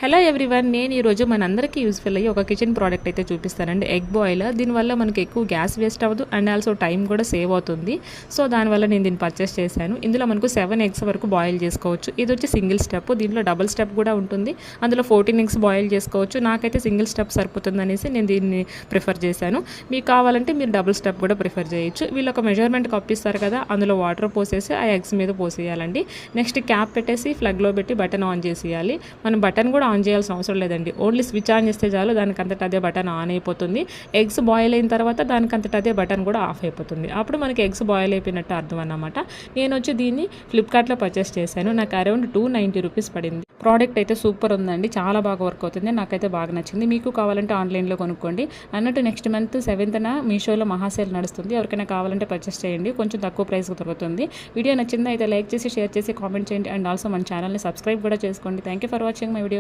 Hello everyone, నేను ఈరోజు మనందరికీ యూస్ఫుల్ అయ్యి ఒక కిచెన్ ప్రోడక్ట్ అయితే చూపిస్తానండి. Egg boiler. దీనివల్ల మనకి ఎక్కువ గ్యాస్ వేస్ట్ అవ్వదు అండ్ ఆల్సో టైం కూడా సేవ్ అవుతుంది. సో దానివల్ల నేను దీన్ని పర్చేస్ చేశాను. ఇందులో మనకు 7 ఎగ్స్ వరకు బాయిల్ చేసుకోవచ్చు. ఇది వచ్చి సింగిల్ స్టెప్, దీంట్లో డబుల్ స్టెప్ కూడా ఉంటుంది. అందులో 14 ఎగ్స్ బాయిల్ చేసుకోవచ్చు. నాకైతే సింగిల్ స్టెప్ సరిపోతుంది అనేసి నేను దీన్ని ప్రిఫర్ చేశాను. మీకు కావాలంటే మీరు డబుల్ స్టెప్ కూడా ప్రిఫర్ చేయొచ్చు. వీళ్ళు ఒక మెజర్మెంట్ కప్ ఇస్తారు కదా, అందులో వాటర్ పోసేసి ఆ ఎగ్స్ మీద పోసేయాలండి. నెక్స్ట్ క్యాప్ పెట్టేసి ప్లగ్లో పెట్టి బటన్ ఆన్ చేసేయాలి. మనం బటన్ కూడా ఆన్ చేయాల్సిన అవసరం లేదండి. ఓన్లీ స్విచ్ ఆన్ చేస్తే చాలు, దానికంతట అదే బటన్ ఆన్ అయిపోతుంది. ఎగ్స్ బాయిల్ అయిన తర్వాత దానికంతట అదే బటన్ కూడా ఆఫ్ అయిపోతుంది. అప్పుడు మనకి ఎగ్స్ బాయిల్ అయిపోయినట్టు అర్థం అన్నమాట. నేను వచ్చి దీన్ని ఫ్లిప్కార్ట్లో పర్చేస్ చేశాను. నాకు అరౌండ్ 290 రూపీస్ పడింది. ప్రోడక్ట్ అయితే సూపర్ ఉందండి, చాలా బాగా వర్క్ అవుతుంది. నాకైతే బాగా నచ్చింది. మీకు కావాలంటే ఆన్లైన్లో కొనుక్కోండి. అన్నట్టు నెక్స్ట్ మంత్ 7th మీషోలో మహాసేల్ నడుస్తుంది. ఎవరికైనా కావాలంటే పర్చేస్ చేయండి, కొంచెం తక్కువ ప్రైస్కి దొరుకుతుంది. వీడియో నచ్చిందా అయితే లైక్ చేసి, షేర్ చేసి, కామెంట్ చేయండి. అండ్ ఆల్సో మన ఛానల్ని సబ్స్క్రైబ్ కూడా చేసుకోండి. Thank you for watching my video.